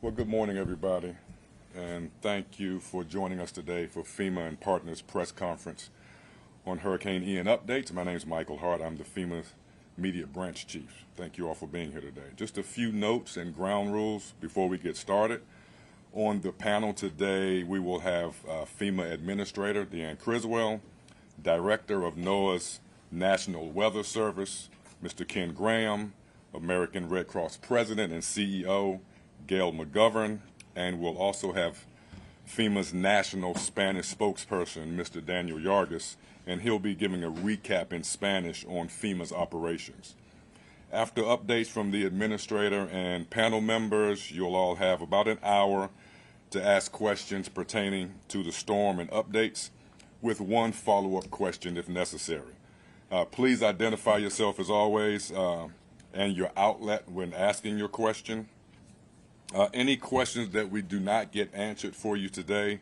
Well, good morning, everybody, and thank you for joining us today for FEMA and Partners press conference on Hurricane Ian updates. My name is Michael Hart. I'm the FEMA Media Branch Chief. Thank you all for being here today. Just a few notes and ground rules before we get started. On the panel today, we will have FEMA Administrator Deanne Criswell, Director of NOAA's National Weather Service, Mr. Ken Graham, American Red Cross President and CEO, Gail Mcgovern, and we'll also have FEMA's national Spanish spokesperson, Mr. Daniel Yargis, and he'll be giving a recap in Spanish on FEMA's operations. After updates from the administrator and panel members, you'll all have about an hour to ask questions pertaining to the storm and updates, with one follow-up question if necessary. Please identify yourself as always and your outlet when asking your question. Any questions that we do not get answered for you today,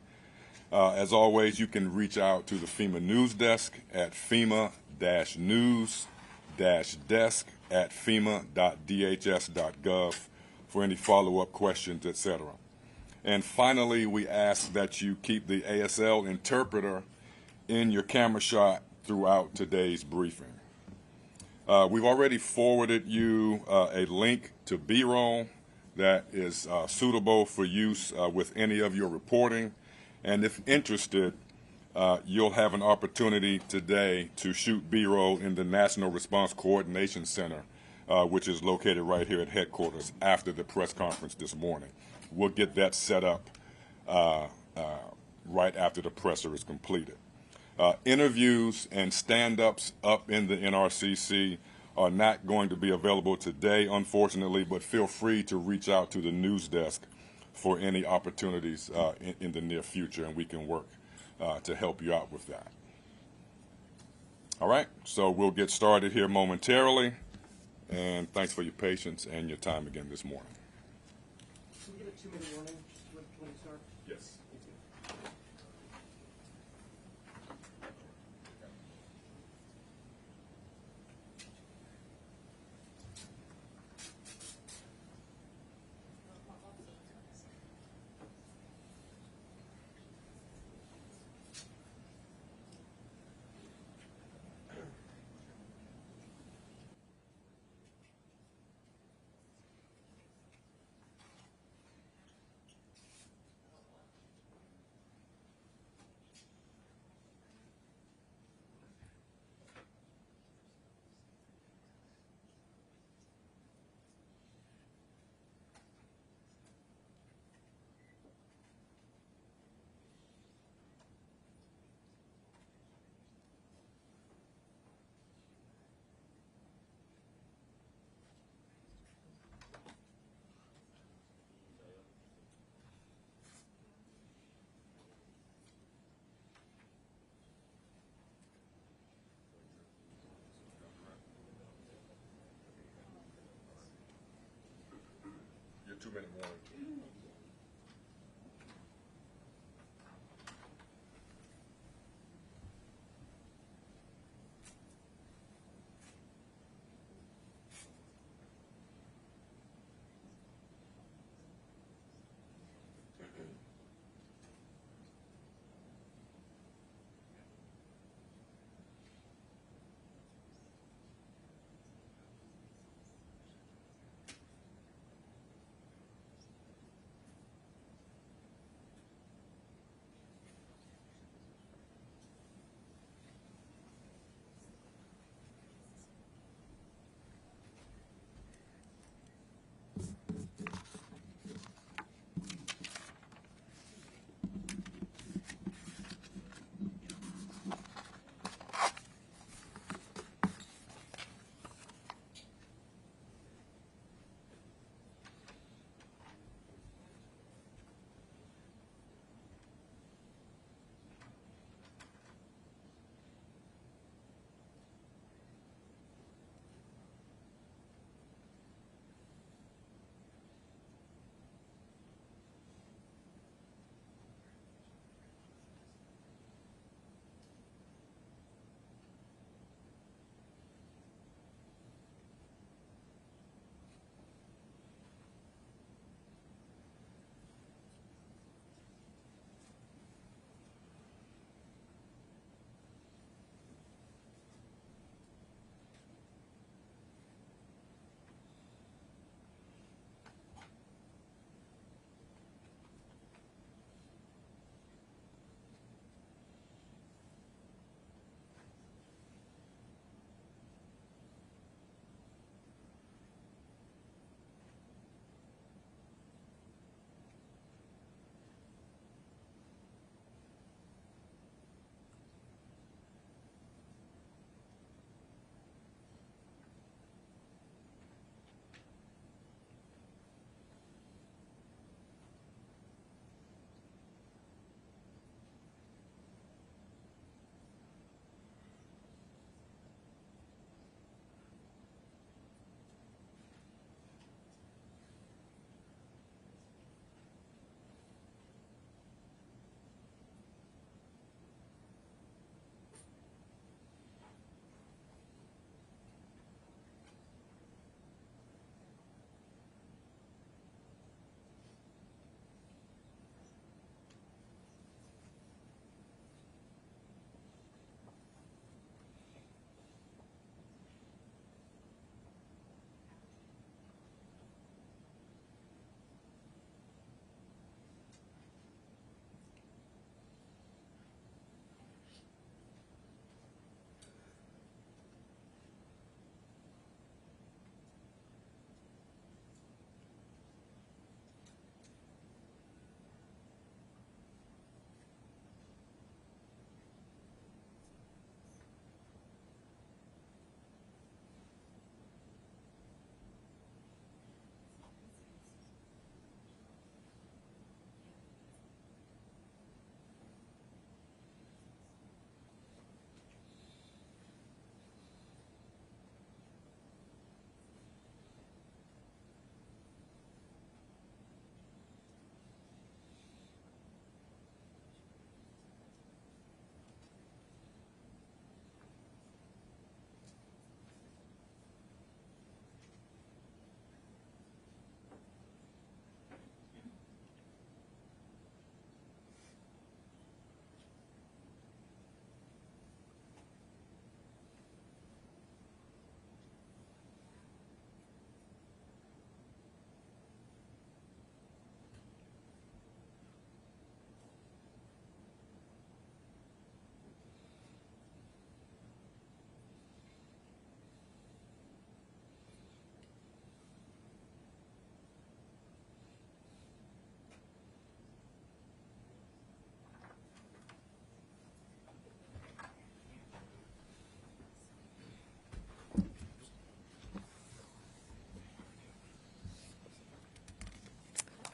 as always, you can reach out to the FEMA News Desk at FEMA-news-desk@fema.dhs.gov for any follow-up questions, etc. And finally, we ask that you keep the ASL interpreter in your camera shot throughout today's briefing. We've already forwarded you a link to B-roll that is suitable for use with any of your reporting. And if interested, you'll have an opportunity today to shoot B-roll in the National Response Coordination Center, which is located right here at headquarters after the press conference this morning. We'll get that set up right after the presser is completed. Interviews and stand-ups up in the NRCC are not going to be available today, unfortunately, but feel free to reach out to the news desk for any opportunities in the near future, and we can work to help you out with that. All right, so we'll get started here momentarily, and thanks for your patience and your time again this morning. Can we get a 2-minute warning just when we start? Yes. Your 2-minute warning.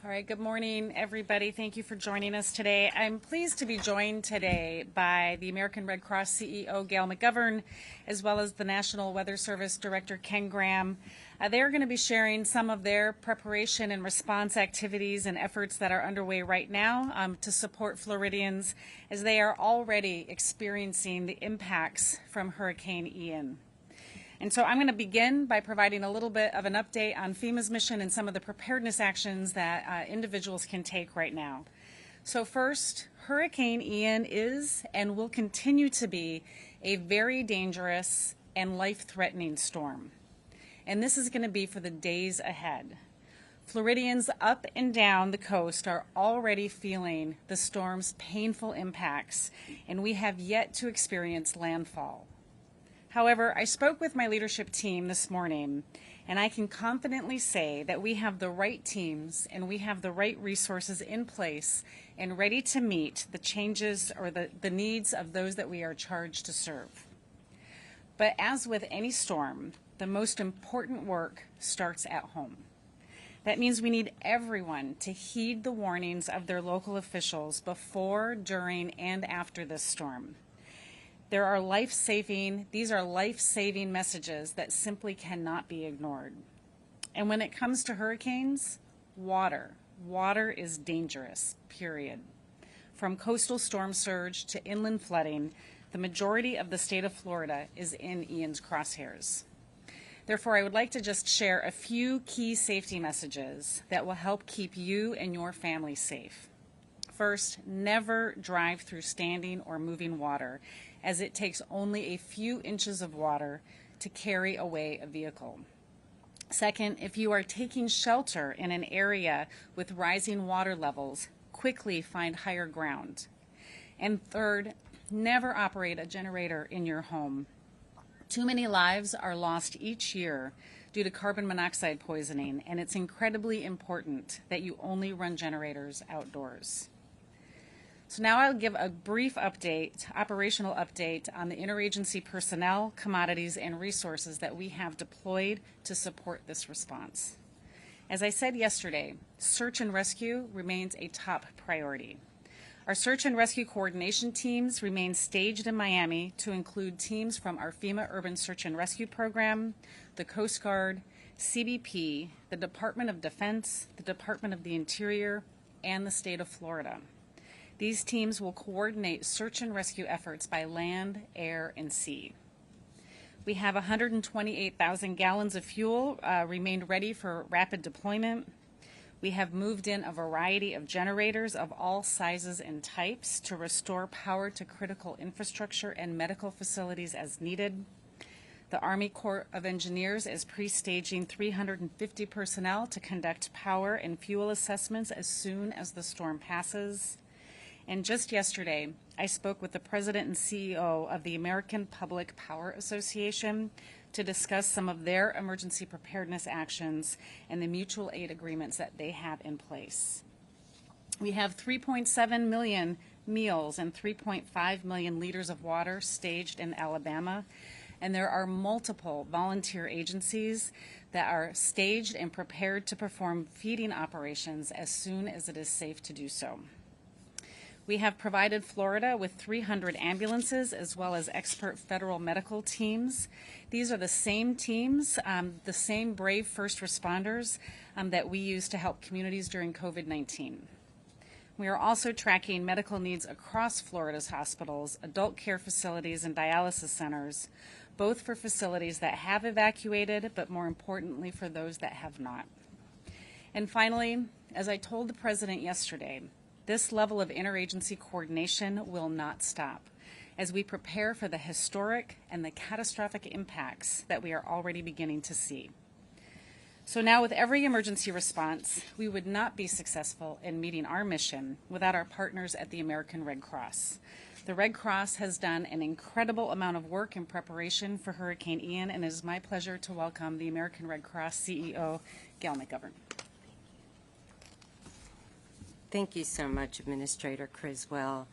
All right, good morning, everybody. Thank you for joining us today. I'm pleased to be joined today by the American Red Cross CEO, Gail Mcgovern, as well as the National Weather Service Director, Ken Graham. They're going to be sharing some of their preparation and response activities and efforts that are underway right now to support Floridians as they are already experiencing the impacts from Hurricane Ian. And so I'm going to begin by providing a little bit of an update on FEMA's mission and some of the preparedness actions that individuals can take right now. So first, Hurricane Ian is and will continue to be a very dangerous and life-threatening storm. And this is going to be for the days ahead. Floridians up and down the coast are already feeling the storm's painful impacts, and we have yet to experience landfall. However, I spoke with my leadership team this morning, and I can confidently say that we have the right teams and we have the right resources in place and ready to meet the changes or the needs of those that we are charged to serve. But as with any storm, the most important work starts at home. That means we need everyone to heed the warnings of their local officials before, during, and after this storm. These are life-saving messages that simply cannot be ignored. And when it comes to hurricanes, water is dangerous, period. From coastal storm surge to inland flooding, the majority of the state of Florida is in Ian's crosshairs. Therefore, I would like to just share a few key safety messages that will help keep you and your family safe. First, never drive through standing or moving water, as it takes only a few inches of water to carry away a vehicle. Second, if you are taking shelter in an area with rising water levels, quickly find higher ground. And third, never operate a generator in your home. Too many lives are lost each year due to carbon monoxide poisoning, and it's incredibly important that you only run generators outdoors. So now I'll give a brief update, operational update on the interagency personnel, commodities, and resources that we have deployed to support this response. As I said yesterday, search and rescue remains a top priority. Our search and rescue coordination teams remain staged in Miami to include teams from our FEMA Urban Search and Rescue Program, the Coast Guard, CBP, the Department of Defense, the Department of the Interior, and the state of Florida. These teams will coordinate search and rescue efforts by land, air, and sea. We have 128,000 gallons of fuel remained ready for rapid deployment. We have moved in a variety of generators of all sizes and types to restore power to critical infrastructure and medical facilities as needed. The Army Corps of Engineers is pre-staging 350 personnel to conduct power and fuel assessments as soon as the storm passes. And just yesterday, I spoke with the President and CEO of the American Public Power Association to discuss some of their emergency preparedness actions and the mutual aid agreements that they have in place. We have 3.7 million meals and 3.5 million liters of water staged in Alabama, and there are multiple volunteer agencies that are staged and prepared to perform feeding operations as soon as it is safe to do so. We have provided Florida with 300 ambulances as well as expert federal medical teams. These are the same teams, the same brave first responders that we use to help communities during COVID-19. We are also tracking medical needs across Florida's hospitals, adult care facilities, and dialysis centers, both for facilities that have evacuated, but more importantly for those that have not. And finally, as I told the President yesterday, this level of interagency coordination will not stop as we prepare for the historic and the catastrophic impacts that we are already beginning to see. So now with every emergency response, we would not be successful in meeting our mission without our partners at the American Red Cross. The Red Cross has done an incredible amount of work in preparation for Hurricane Ian, and it is my pleasure to welcome the American Red Cross CEO, Gail Mcgovern. Thank you so much, Administrator Criswell,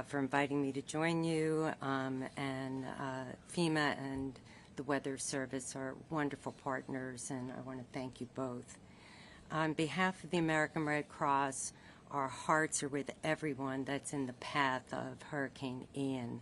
for inviting me to join you. And FEMA and the Weather Service are wonderful partners, and I want to thank you both. On behalf of the American Red Cross, our hearts are with everyone that's in the path of Hurricane Ian.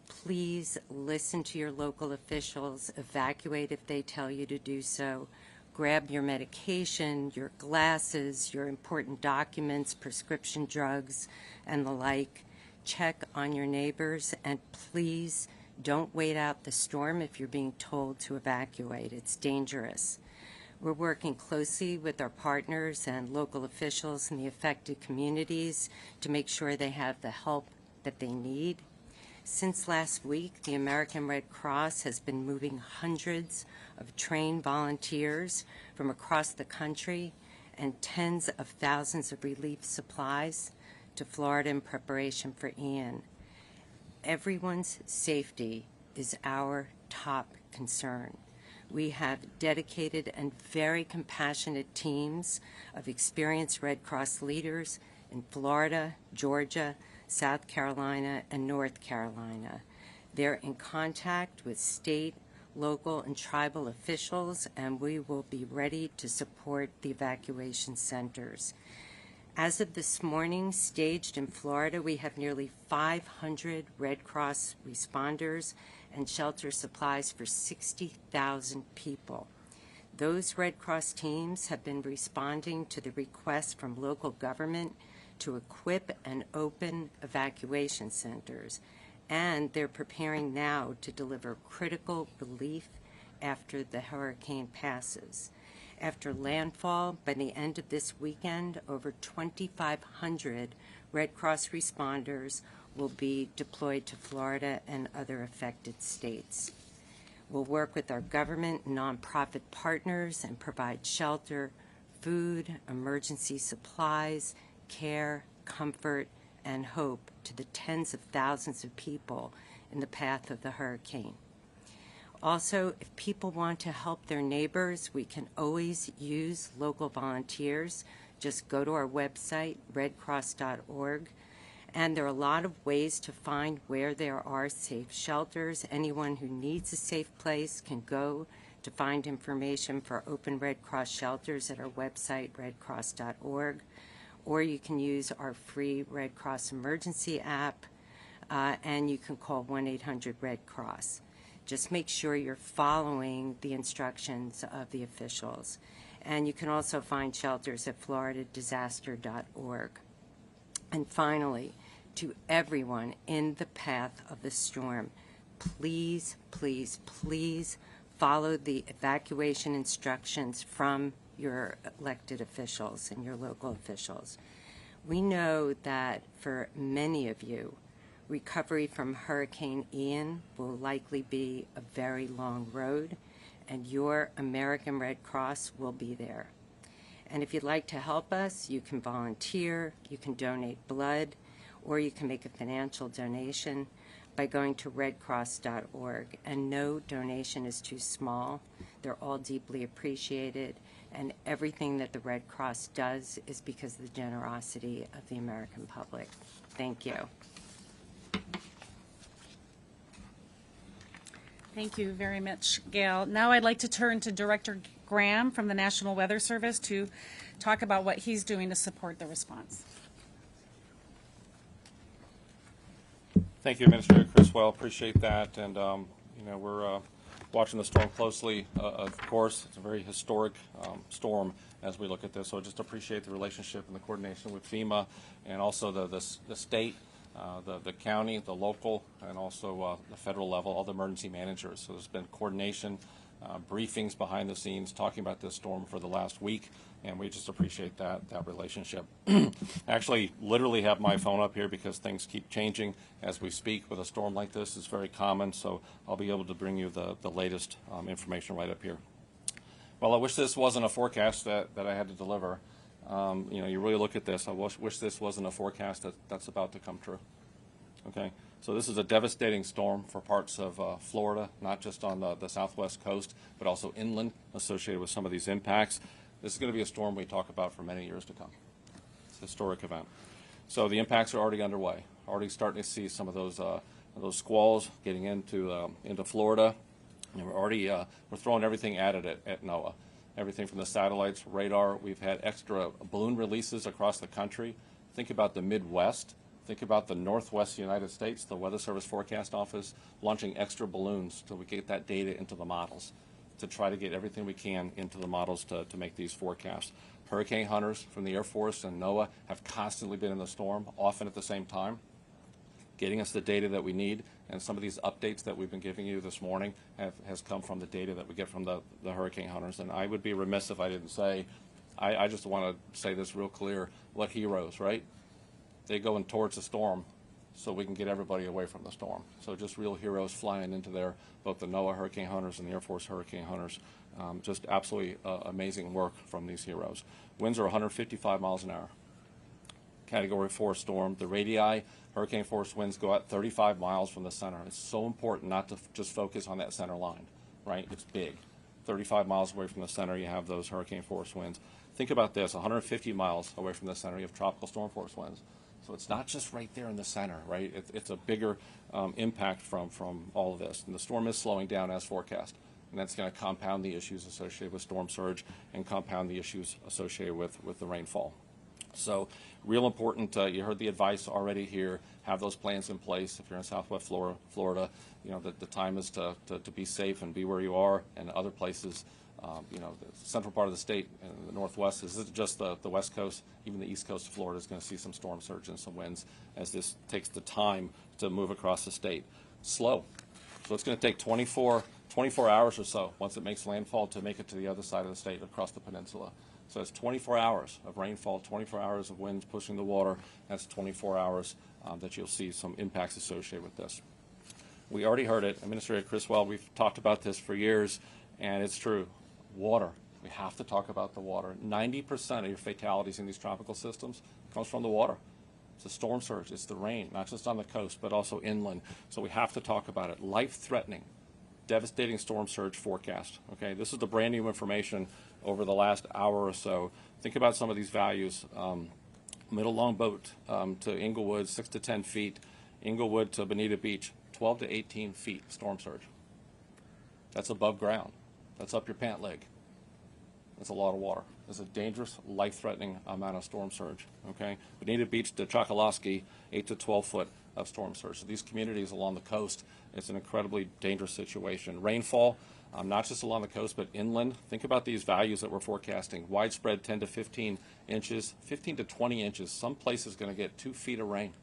Please listen to your local officials, evacuate if they tell you to do so, grab your medication, your glasses, your important documents, prescription drugs, and the like. Check on your neighbors, and please don't wait out the storm if you're being told to evacuate. It's dangerous. We're working closely with our partners and local officials in the affected communities to make sure they have the help that they need. Since last week, the American Red Cross has been moving hundreds of trained volunteers from across the country and tens of thousands of relief supplies to Florida in preparation for Ian. Everyone's safety is our top concern. We have dedicated and very compassionate teams of experienced Red Cross leaders in Florida, Georgia, South Carolina, and North Carolina. They're in contact with state, local, and tribal officials, and we will be ready to support the evacuation centers. As of this morning, staged in Florida, we have nearly 500 Red Cross responders and shelter supplies for 60,000 people. Those Red Cross teams have been responding to the request from local government to equip and open evacuation centers, and they're preparing now to deliver critical relief after the hurricane passes. After landfall, by the end of this weekend, over 2,500 Red Cross responders will be deployed to Florida and other affected states. We'll work with our government and nonprofit partners and provide shelter, food, emergency supplies, care, comfort, and hope to the tens of thousands of people in the path of the hurricane. Also, if people want to help their neighbors, we can always use local volunteers. Just go to our website, redcross.org. And there are a lot of ways to find where there are safe shelters. Anyone who needs a safe place can go to find information for open Red Cross shelters at our website, redcross.org. Or you can use our free Red Cross emergency app, and you can call 1-800-RED-CROSS. Just make sure you're following the instructions of the officials. And you can also find shelters at floridadisaster.org. And finally, to everyone in the path of the storm, please, please, please follow the evacuation instructions from your elected officials and your local officials. We know that for many of you, recovery from Hurricane Ian will likely be a very long road, and your American Red Cross will be there. And if you'd like to help us, you can volunteer, you can donate blood, or you can make a financial donation by going to redcross.org. And no donation is too small. They're all deeply appreciated, and everything that the Red Cross does is because of the generosity of the American public. Thank you. Thank you very much, Gail. Now I'd like to turn to Director Graham from the National Weather Service to talk about what he's doing to support the response. Thank you, Administrator Criswell. Appreciate that. And, we're watching the storm closely. Of course, it's a very historic storm as we look at this. So I just appreciate the relationship and the coordination with FEMA and also the state, the county, the local, and also the federal level, all the emergency managers. So there's been coordination, briefings behind the scenes talking about this storm for the last week, and we just appreciate that relationship. Actually, literally have my phone up here because things keep changing as we speak with a storm like this. It's very common, so I'll be able to bring you the latest information right up here. Well, I wish this wasn't a forecast that I had to deliver. You really look at this. I wish this wasn't a forecast that's about to come true. Okay, so this is a devastating storm for parts of Florida, not just on the southwest coast, but also inland associated with some of these impacts. This is going to be a storm we talk about for many years to come. It's a historic event. So the impacts are already underway. Already starting to see some of those squalls getting into Florida. And we're throwing everything at it at NOAA. everything from the satellites, radar. We've had extra balloon releases across the country. Think about the Midwest. Think about the Northwest United States, the Weather Service Forecast Office launching extra balloons so we get that data into the models to try to get everything we can into the models to make these forecasts. Hurricane hunters from the Air Force and NOAA have constantly been in the storm, often at the same time, getting us the data that we need. And some of these updates that we've been giving you this morning has come from the data that we get from the hurricane hunters. And I would be remiss if I didn't say, I just want to say this real clear, what heroes, right? They go in towards the storm so we can get everybody away from the storm. So just real heroes flying into there, both the NOAA hurricane hunters and the Air Force hurricane hunters. Just absolutely amazing work from these heroes. Winds are 155 miles an hour. Category 4 storm. The radii, hurricane force winds go out 35 miles from the center. It's so important not to just focus on that center line, right? It's big. 35 miles away from the center, you have those hurricane force winds. Think about this, 150 miles away from the center, you have tropical storm force winds. So it's not just right there in the center, right? It's a bigger impact from all of this. And the storm is slowing down as forecast. And that's going to compound the issues associated with storm surge and compound the issues associated with the rainfall. So real important, you heard the advice already here, have those plans in place. If you're in Southwest Florida, you know, the time is to be safe and be where you are, and other places, you know, the central part of the state and the Northwest, this isn't just the West Coast, even the East Coast of Florida is going to see some storm surge and some winds as this takes the time to move across the state. Slow. So it's going to take 24 hours or so once it makes landfall to make it to the other side of the state across the peninsula. So it's 24 hours of rainfall, 24 hours of winds pushing the water. That's 24 hours that you'll see some impacts associated with this. We already heard it. Administrator Criswell, we've talked about this for years, and it's true. Water. We have to talk about the water. 90% of your fatalities in these tropical systems comes from the water. It's the storm surge. It's the rain, not just on the coast, but also inland. So we have to talk about it. Life-threatening, devastating storm surge forecast. Okay, this is the brand new information over the last hour or so. Think about some of these values. Middle longboat to Inglewood, 6 to 10 feet. Inglewood to Bonita Beach, 12 to 18 feet storm surge. That's above ground. That's up your pant leg. That's a lot of water. It's a dangerous, life-threatening amount of storm surge. Okay, Bonita Beach to Chokoloskee, 8 to 12 foot of storm surge. So these communities along the coast, it's an incredibly dangerous situation. Rainfall, not just along the coast, but inland. Think about these values that we're forecasting. Widespread 10 to 15 inches, 15 to 20 inches. Some places going to get 2 feet of rain.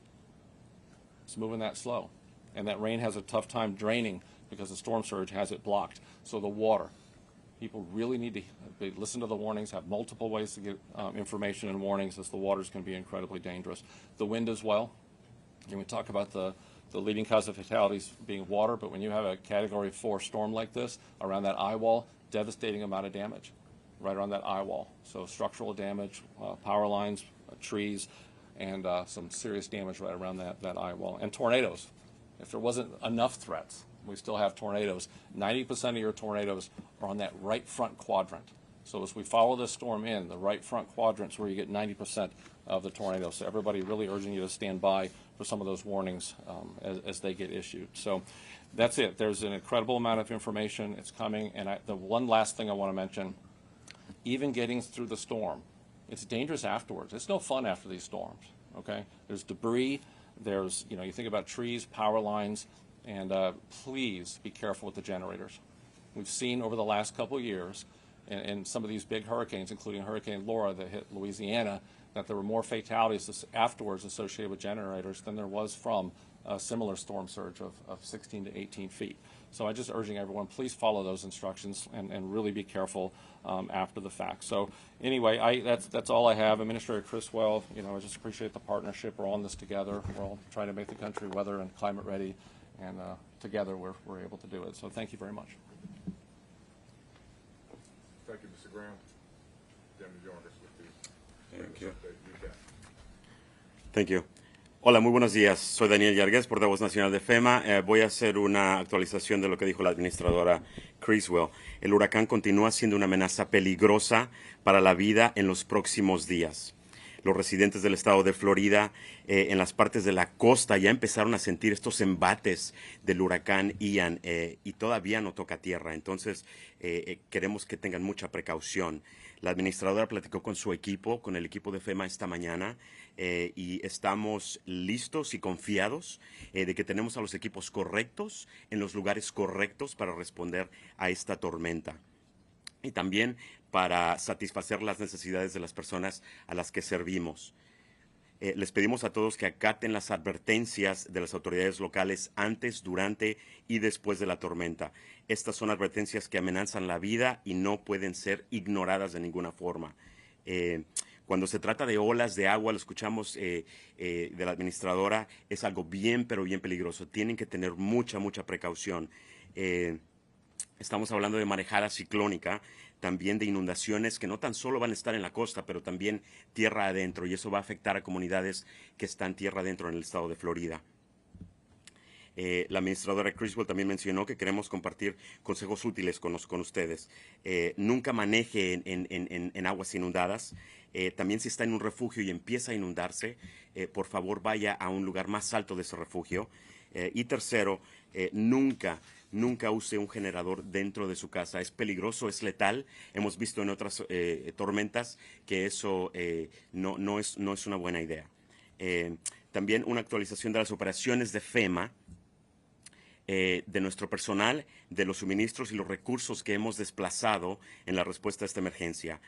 It's moving that slow. And that rain has a tough time draining because the storm surge has it blocked. So the water. People really need to listen to the warnings, have multiple ways to get information and warnings, as the water is going to be incredibly dangerous. The wind as well. And we talk about the leading cause of fatalities being water, but when you have a Category 4 storm like this around that eye wall, devastating amount of damage right around that eye wall. So structural damage, power lines, trees, and some serious damage right around that eye wall. And tornadoes. If there wasn't enough threats, we still have tornadoes. 90% of your tornadoes are on that right front quadrant. So as we follow this storm in, the right front quadrant's where you get 90% of the tornadoes. So everybody really urging you to stand by for some of those warnings as they get issued. So that's it. There's an incredible amount of information. It's coming. And the one last thing I want to mention, even getting through the storm, it's dangerous afterwards. It's no fun after these storms, okay? There's debris. There's, you know, you think about trees, power lines, and please be careful with the generators. We've seen over the last couple of years in some of these big hurricanes, including Hurricane Laura that hit Louisiana, that there were more fatalities afterwards associated with generators than there was from a similar storm surge of 16 to 18 feet. So I'm just urging everyone, please follow those instructions and really be careful after the fact. So anyway, that's all I have. Administrator Criswell, you know, I just appreciate the partnership. We're on this together. We're all trying to make the country weather and climate ready, and together we're able to do it. So thank you very much. Thank you, Mr. Graham. Deputy Jarvis with the Thank you. update. Thank you. Hola, muy buenos días. Soy Daniel Yarguez, portavoz nacional de FEMA. Voy a hacer una actualización de lo que dijo la administradora Criswell. El huracán continúa siendo una amenaza peligrosa para la vida en los próximos días. los residentes del estado de Florida, en las partes de la costa, ya empezaron a sentir estos embates del huracán Ian y todavía no toca tierra. Entonces, queremos que tengan mucha precaución. La administradora platicó con su equipo, con el equipo de FEMA esta mañana, y estamos listos y confiados de que tenemos a los equipos correctos en los lugares correctos para responder a esta tormenta. Y también para satisfacer las necesidades de las personas a las que servimos. Les pedimos a todos que acaten las advertencias de las autoridades locales antes, durante y después de la tormenta. Estas son advertencias que amenazan la vida y no pueden ser ignoradas de ninguna forma. Cuando se trata de olas de agua, lo escuchamos de la administradora, es algo bien, pero bien peligroso. Tienen que tener mucha, mucha precaución. Estamos hablando de marejada ciclónica, también de inundaciones que no tan solo van a estar en la costa, pero también tierra adentro, y eso va a afectar a comunidades que están tierra adentro en el estado de Florida. La administradora Criswell también mencionó que queremos compartir consejos útiles con ustedes. Nunca maneje en aguas inundadas. También si está en un refugio y empieza a inundarse, por favor vaya a un lugar más alto de ese refugio. Y tercero, nunca use un generador dentro de su casa. Es peligroso, es letal. Hemos visto en otras tormentas que eso no es una buena idea. También una actualización de las operaciones de FEMA, de nuestro personal, de los suministros y los recursos que hemos desplazado en la respuesta a esta emergencia.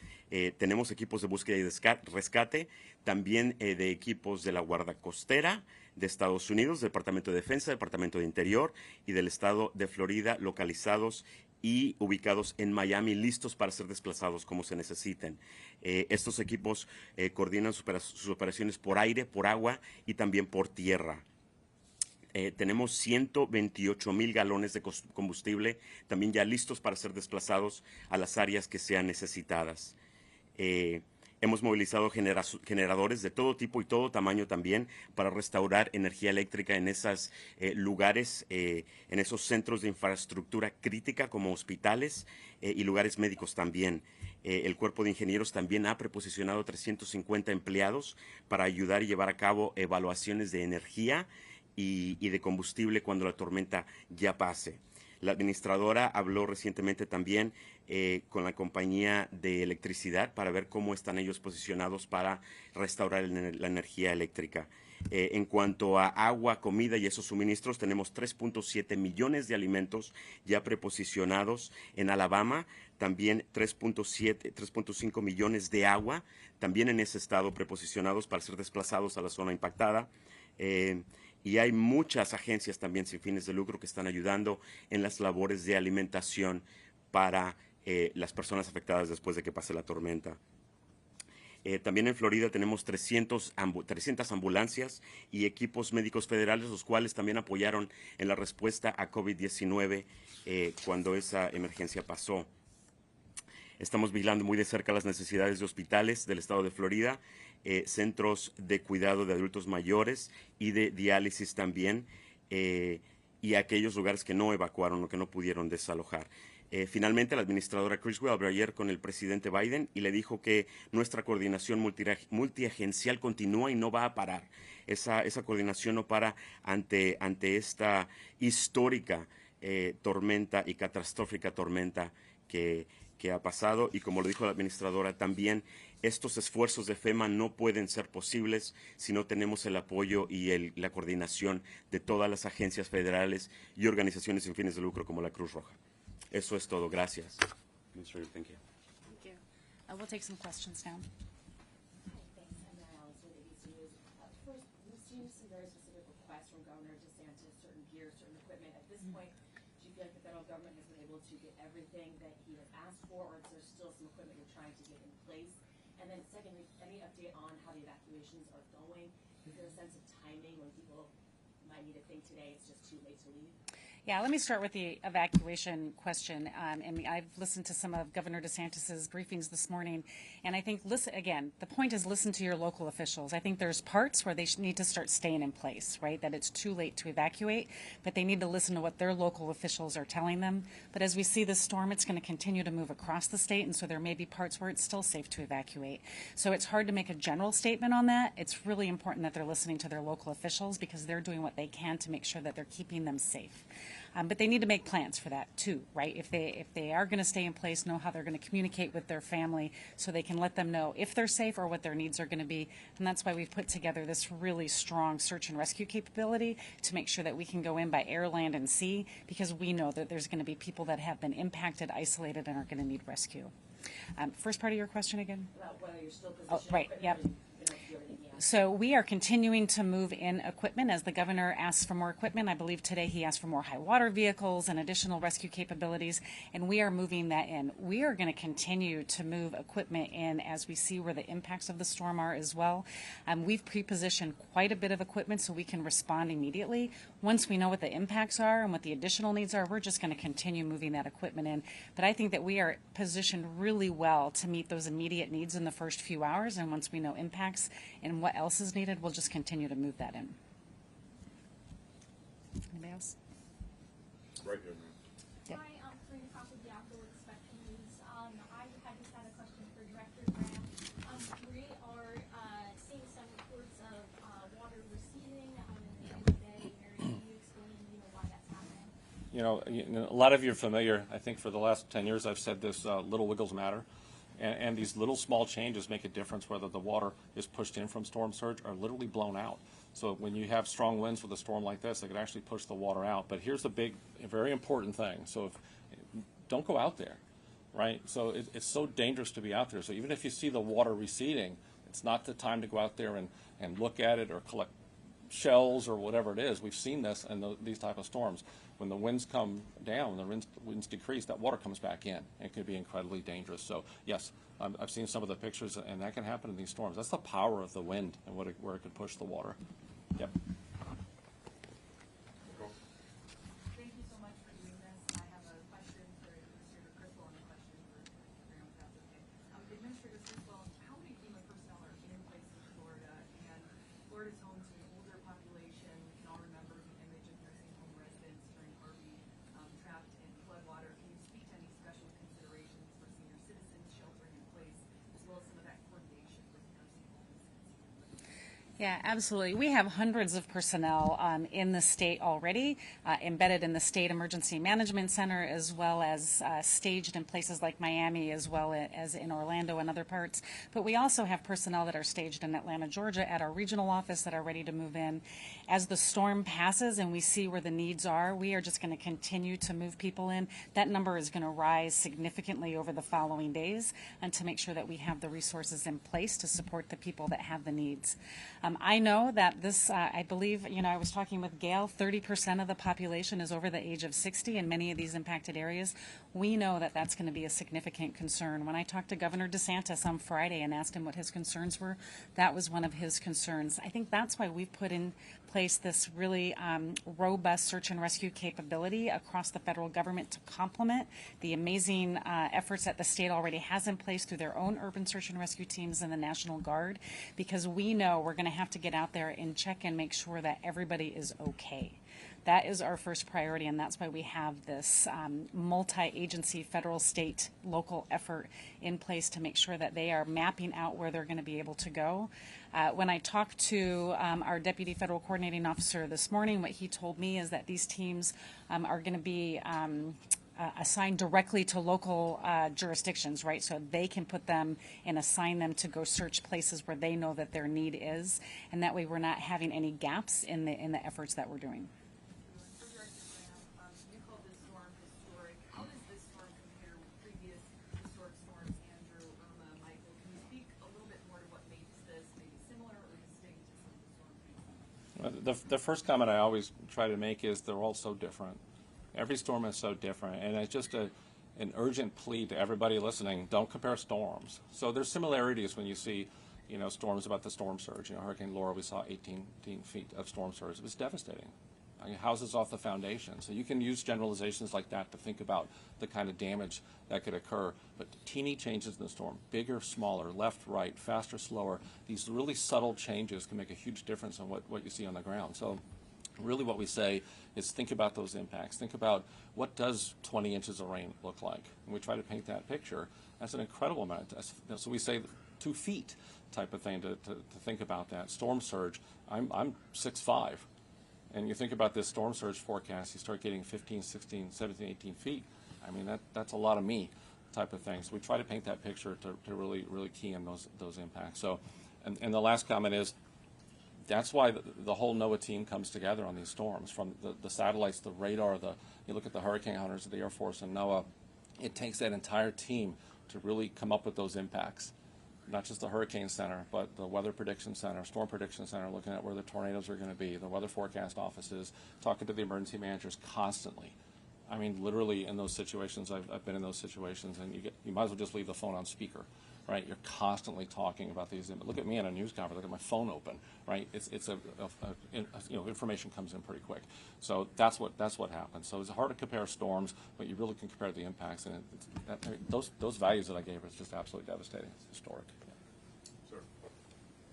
Tenemos equipos de búsqueda y rescate, también de equipos de la Guardia Costera de Estados Unidos, Departamento de Defensa, Departamento de Interior y del estado de Florida, localizados y ubicados en Miami, listos para ser desplazados como se necesiten. Estos equipos coordinan sus operaciones por aire, por agua y también por tierra. Tenemos 128,000 galones de combustible también ya listos para ser desplazados a las áreas que sean necesitadas. Hemos movilizado generadores de todo tipo y todo tamaño también para restaurar energía eléctrica en esos lugares, en esos centros de infraestructura crítica como hospitales y lugares médicos también. El cuerpo de ingenieros también ha preposicionado 350 empleados para ayudar y llevar a cabo evaluaciones de energía y de combustible cuando la tormenta ya pase. La administradora habló recientemente también con la compañía de electricidad para ver cómo están ellos posicionados para restaurar la energía eléctrica. En cuanto a agua, comida y esos suministros, tenemos 3.7 millones de alimentos ya preposicionados en Alabama, también 3.5 millones de agua, también en ese estado preposicionados para ser desplazados a la zona impactada. Y hay muchas agencias también sin fines de lucro que están ayudando en las labores de alimentación para las personas afectadas después de que pase la tormenta. También en Florida tenemos 300 ambulancias y equipos médicos federales, los cuales también apoyaron en la respuesta a COVID-19 cuando esa emergencia pasó. Estamos vigilando muy de cerca las necesidades de hospitales del estado de Florida, centros de cuidado de adultos mayores y de diálisis también, y aquellos lugares que no evacuaron o que no pudieron desalojar. Finalmente, la administradora Criswell habló ayer con el presidente Biden y le dijo que nuestra coordinación multiagencial continúa y no va a parar. Esa coordinación no para ante esta histórica tormenta y catastrófica tormenta que ha pasado, y como lo dijo la administradora también, estos esfuerzos de FEMA no pueden ser posibles si no tenemos el apoyo y la coordinación de todas las agencias federales y organizaciones sin fines de lucro como la Cruz Roja. Eso es todo. Gracias. Thank you. Thank you. We'll take some questions now. Thanks, I'm Alice with ABC News. First, we've seen some very specific requests from Governor DeSantis, certain gear, certain equipment. At this point, do you feel like the federal government has been able to get everything that he has asked for, or is there still some equipment you're trying to get in place? And then secondly, any update on how the evacuations are going? Is there a sense of timing when people might need to think today it's just too late to leave? Yeah, let me start with the evacuation question. And I've listened to some of Governor DeSantis's briefings this morning, and I think, listen again, the point is listen to your local officials. I think there's parts where they need to start staying in place, right? That it's too late to evacuate, but they need to listen to what their local officials are telling them. But as we see this storm, it's going to continue to move across the state, and so there may be parts where it's still safe to evacuate. So it's hard to make a general statement on that. It's really important that they're listening to their local officials because they're doing what they can to make sure that they're keeping them safe. But they need to make plans for that too, right? If they are going to stay in place, know how they're going to communicate with their family so they can let them know if they're safe or what their needs are going to be. And that's why we've put together this really strong search and rescue capability to make sure that we can go in by air, land, and sea, because we know that there's going to be people that have been impacted, isolated, and are going to need rescue. First part of your question again? About whether you're still positioned. Oh, right, yep. So we are continuing to move in equipment as the governor asks for more equipment. I believe today he asked for more high water vehicles and additional rescue capabilities, and we are moving that in. We are going to continue to move equipment in as we see where the impacts of the storm are as well. We've pre-positioned quite a bit of equipment so we can respond immediately. Once we know what the impacts are and what the additional needs are, we're just going to continue moving that equipment in. But I think that we are positioned really well to meet those immediate needs in the first few hours, and once we know impacts and what else is needed, we'll just continue to move that in. Anybody else? Right here, man. Yep. Hi, I'm Karina Cox with the Outdoor Inspection News. I just had a question for Director Graham. We are seeing some reports of water receding in the bay. Mary, can you explain, why that's happening? A lot of you are familiar. I think for the last 10 years I've said this, little wiggles matter. And these little small changes make a difference whether the water is pushed in from storm surge or literally blown out. So when you have strong winds with a storm like this, it could actually push the water out. But here's the very important thing. So don't go out there, right? So it's so dangerous to be out there. So even if you see the water receding, it's not the time to go out there and look at it or collect shells or whatever it is. We've seen this in these type of storms. When the winds come down, the winds decrease, that water comes back in. It can be incredibly dangerous. So yes, I've seen some of the pictures, and that can happen in these storms. That's the power of the wind and where it can push the water. Yep. Thank you so much for doing this. I have a question for Administrator Criswell and a question for Director Graham, if that's okay. Administrator Criswell, how many FEMA personnel are in place in Florida? And Florida's home to an older population. We can all remember the image of nursing home residents during Harvey trapped in floodwater. Can you speak to any special considerations for senior citizens sheltering in place, as well as some of that coordination with nursing homes? Yeah, absolutely. We have hundreds of personnel in the state already, embedded in the State Emergency Management Center, as well as staged in places like Miami, as well as in Orlando and other parts. But we also have personnel that are staged in Atlanta, Georgia, at our regional office that are ready to move in. As the storm passes and we see where the needs are, we are just going to continue to move people in. That number is going to rise significantly over the following days, and to make sure that we have the resources in place to support the people that have the needs. I know that this, I believe, I was talking with Gail, 30% of the population is over the age of 60 in many of these impacted areas. We know that that's going to be a significant concern. When I talked to Governor DeSantis on Friday and asked him what his concerns were, that was one of his concerns. I think that's why we've put in place this really robust search and rescue capability across the federal government to complement the amazing efforts that the state already has in place through their own urban search and rescue teams and the National Guard, because we know we're going to have to get out there and check and make sure that everybody is okay. That is our first priority, and that's why we have this multi-agency, federal, state, local effort in place to make sure that they are mapping out where they're going to be able to go. When I talked to our Deputy Federal Coordinating Officer this morning, what he told me is that these teams are going to be assigned directly to local jurisdictions, right? So they can put them and assign them to go search places where they know that their need is, and that way we're not having any gaps in the efforts that we're doing. For Director Graham, you called this storm historic. How does this storm compare with previous historic storms, Andrew, Irma, Michael? Can you speak a little bit more to what makes this maybe similar or distinct to some of the storms we've seen? The first comment I always try to make is they're all so different. Every storm is so different, and it's just an urgent plea to everybody listening: don't compare storms. So there's similarities when you see, storms about the storm surge. Hurricane Laura, we saw 18 feet of storm surge. It was devastating. houses off the foundation. So you can use generalizations like that to think about the kind of damage that could occur. But teeny changes in the storm, bigger, smaller, left, right, faster, slower, these really subtle changes can make a huge difference in what you see on the ground. So really what we say is think about those impacts. Think about what does 20 inches of rain look like. And we try to paint that picture. That's an incredible amount. So we say 2 feet type of thing to think about that. Storm surge, I'm 6'5". And you think about this storm surge forecast, you start getting 15, 16, 17, 18 feet. I mean, that's a lot of me type of thing. So we try to paint that picture to really, really key in those impacts. So, and the last comment is, that's why the whole NOAA team comes together on these storms, from the satellites, the radar, you look at the hurricane hunters of the Air Force and NOAA. It takes that entire team to really come up with those impacts. Not just the Hurricane Center, but the Weather Prediction Center, Storm Prediction Center, looking at where the tornadoes are going to be, the weather forecast offices, talking to the emergency managers constantly. I mean, literally in those situations, I've been in those situations, and you might as well just leave the phone on speaker, right? You're constantly talking about these. Look at me in a news conference. Look at my phone open, right? Information comes in pretty quick. So that's what happens. So it's hard to compare storms, but you really can compare the impacts, and those values that I gave are just absolutely devastating. It's historic. Sir.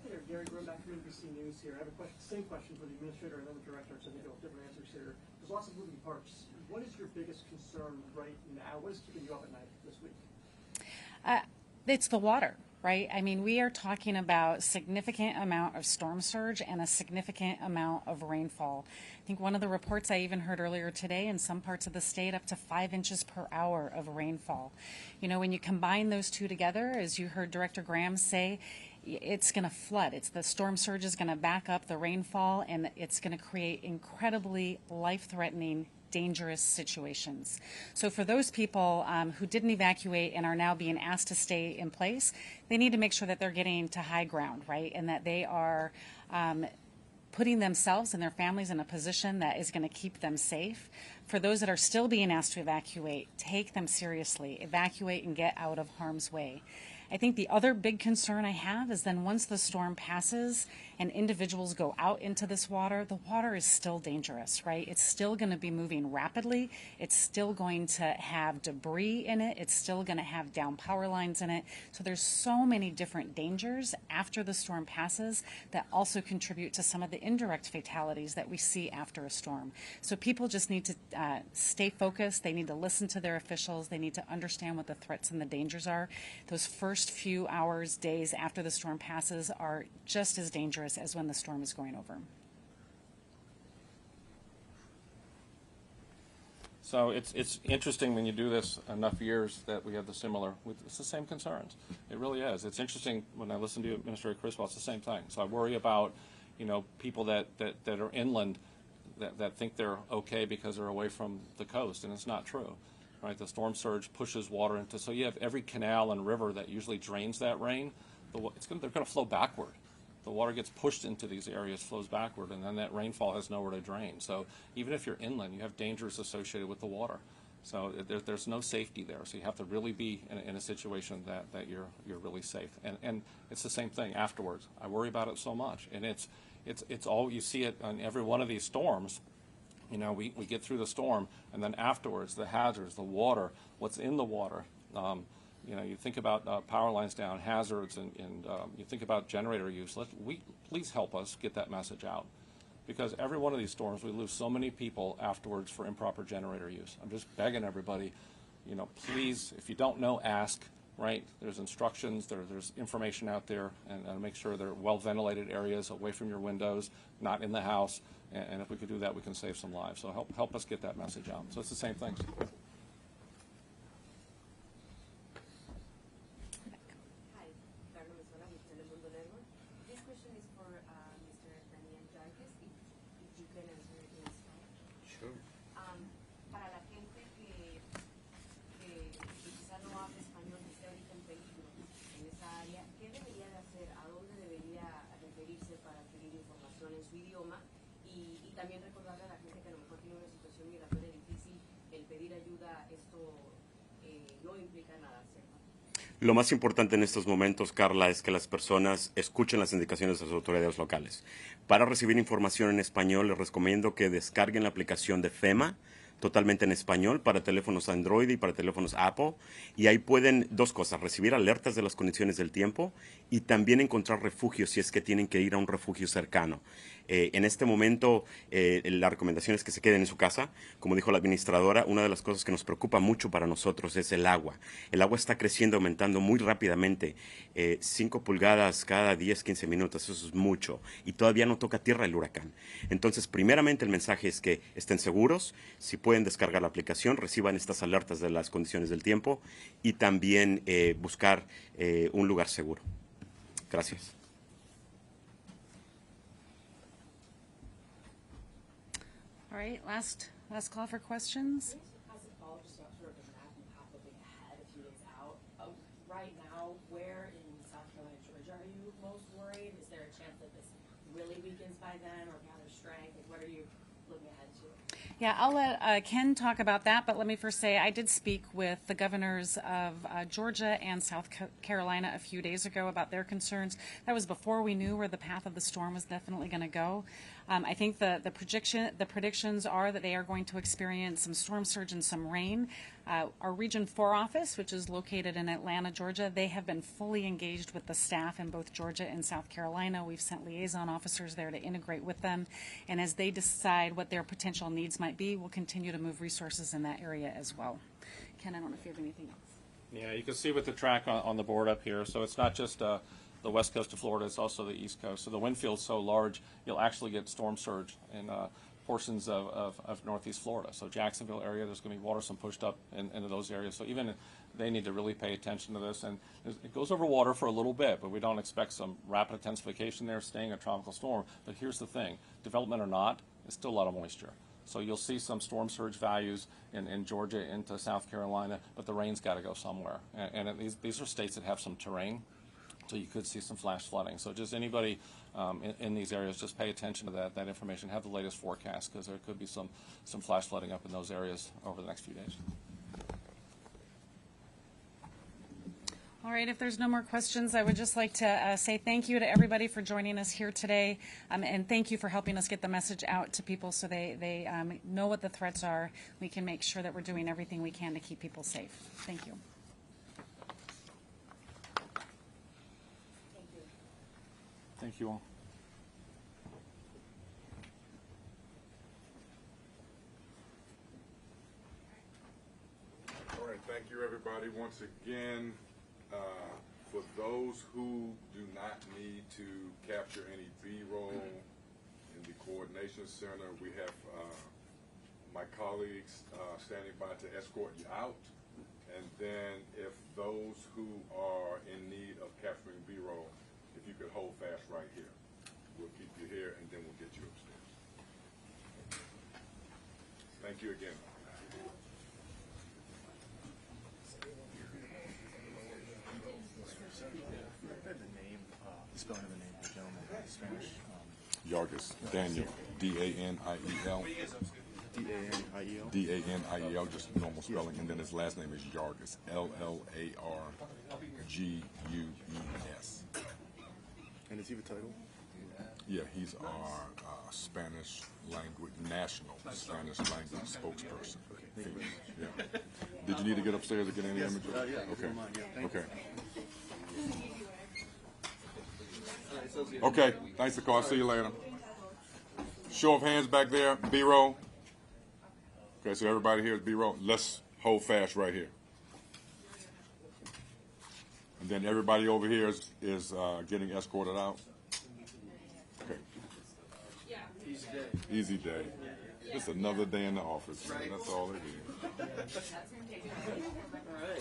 Hey there, Gary Grunback from NBC News here. I have a same question for the administrator and then the director, so they have different answers here. There's lots of moving parts. What is your biggest concern right now? What is keeping you up at night this week? It's the water, right? I mean, we are talking about significant amount of storm surge and a significant amount of rainfall. I think one of the reports I even heard earlier today, in some parts of the state, up to 5 inches per hour of rainfall. You know, when you combine those two together, as you heard Director Graham say, it's going to flood. The storm surge is going to back up the rainfall, and it's going to create incredibly life-threatening, dangerous situations. So for those people who didn't evacuate and are now being asked to stay in place, they need to make sure that they're getting to high ground, right? And that they are putting themselves and their families in a position that is going to keep them safe. For those that are still being asked to evacuate, take them seriously. Evacuate and get out of harm's way. I think the other big concern I have is then once the storm passes and individuals go out into this water, the water is still dangerous, right? It's still going to be moving rapidly. It's still going to have debris in it. It's still going to have down power lines in it. So there's so many different dangers after the storm passes that also contribute to some of the indirect fatalities that we see after a storm. So people just need to stay focused. They need to listen to their officials. They need to understand what the threats and the dangers are. Those first few hours, days after the storm passes are just as dangerous as when the storm is going over. So it's interesting when you do this enough years that we have it's the same concerns. It really is. It's interesting when I listen to Administrator Criswell, it's the same thing. So I worry about, people that are inland that think they're okay because they're away from the coast, and it's not true. Right, the storm surge pushes water into, so you have every canal and river that usually drains that rain, they're going to flow backward. The water gets pushed into these areas, flows backward, and then that rainfall has nowhere to drain. So even if you're inland, you have dangers associated with the water. So there's no safety there. So you have to really be in a situation that you're really safe. And it's the same thing afterwards. I worry about it so much, and it's all, you see it on every one of these storms. We get through the storm, and then afterwards, the hazards, the water, what's in the water. You think about power lines down, hazards, and you think about generator use. Please help us get that message out, because every one of these storms, we lose so many people afterwards for improper generator use. I'm just begging everybody, please, if you don't know, ask. Right? There's instructions, there's information out there, and make sure they're well-ventilated areas away from your windows, not in the house. And if we could do that, we can save some lives. So help us get that message out. So it's the same thing. Hi, Carlos Mesola with Telemundo Network. This question is for Mr. Daniel Jarques, if you can answer it in Spanish. Sure. Para la gente que quizá no habla español, que esté ahorita en peligro en esa área, ¿qué debería de hacer? ¿A dónde debería referirse para adquirir información en su idioma? Y también recordarle a la gente que a lo mejor tiene una situación migratoria difícil, el pedir ayuda, esto no implica nada, ¿cierto? Lo más importante en estos momentos, Carla, es que las personas escuchen las indicaciones de las autoridades locales. Para recibir información en español, les recomiendo que descarguen la aplicación de FEMA, totalmente en español, para teléfonos Android y para teléfonos Apple. Y ahí pueden, dos cosas, recibir alertas de las condiciones del tiempo y también encontrar refugios si es que tienen que ir a un refugio cercano. En este momento, la recomendación es que se queden en su casa. Como dijo la administradora, una de las cosas que nos preocupa mucho para nosotros es el agua. El agua está creciendo, aumentando muy rápidamente. 5 pulgadas cada 10, 15 minutos, eso es mucho. Y todavía no toca tierra el huracán. Entonces, primeramente el mensaje es que estén seguros. Si pueden descargar la aplicación, reciban estas alertas de las condiciones del tiempo y también buscar un lugar seguro. Gracias. All right, last call for questions. As a follow-up, just sort of the map and path looking ahead a few days out. Right now, where in South Carolina, Georgia are you most worried? Is there a chance that this really weakens by then or gathers strength? Like, what are you looking ahead to? Yeah, I'll let Ken talk about that, but let me first say I did speak with the governors of Georgia and South Carolina a few days ago about their concerns. That was before we knew where the path of the storm was definitely going to go. I think the predictions are that they are going to experience some storm surge and some rain. Our Region 4 office, which is located in Atlanta, Georgia, they have been fully engaged with the staff in both Georgia and South Carolina. We've sent liaison officers there to integrate with them. And as they decide what their potential needs might be, we'll continue to move resources in that area as well. Ken, I don't know if you have anything else. Yeah, you can see with the track on the board up here, so it's not just the west coast of Florida, it's also the east coast. So the wind field's so large, you'll actually get storm surge in portions of northeast Florida. So Jacksonville area, there's going to be water some pushed up into those areas. So even they need to really pay attention to this. And it goes over water for a little bit, but we don't expect some rapid intensification there, staying a tropical storm. But here's the thing, development or not, it's still a lot of moisture. So you'll see some storm surge values in Georgia into South Carolina, but the rain's got to go somewhere. And these are states that have some terrain, so you could see some flash flooding. So just anybody in these areas, just pay attention to that information. Have the latest forecast, because there could be some flash flooding up in those areas over the next few days. All right, if there's no more questions, I would just like to say thank you to everybody for joining us here today, and thank you for helping us get the message out to people so they know what the threats are. We can make sure that we're doing everything we can to keep people safe. Thank you. Thank you all. All right, thank you, everybody. Once again, for those who do not need to capture any B-roll in the coordination center, we have my colleagues standing by to escort you out. And then if those who are in need of capturing B-roll, if you could hold fast right here. We'll keep you here, and then we'll get you upstairs. Thank you again. The spelling of the name of the gentleman in Spanish. Yargis, Daniel, D-A-N-I-E-L. D-A-N-I-E-L? D-A-N-I-E-L, just normal spelling, and then his last name is Yargis, L-L-A-R-G-U-E-S. And is he the title? Yeah, he's our Spanish language, national Spanish language spokesperson. Okay, thank you very much. Yeah. Did you need to get upstairs to get any images? Yeah, if you Okay. don't mind, yeah. Thank Okay. you. Okay, thanks for calling. See you later. Show of hands back there, B-roll. Okay, so everybody here is B-roll. Let's hold fast right here. And then everybody over here is getting escorted out. Okay. Easy day. Easy day. Just another day in the office, man. That's all it is.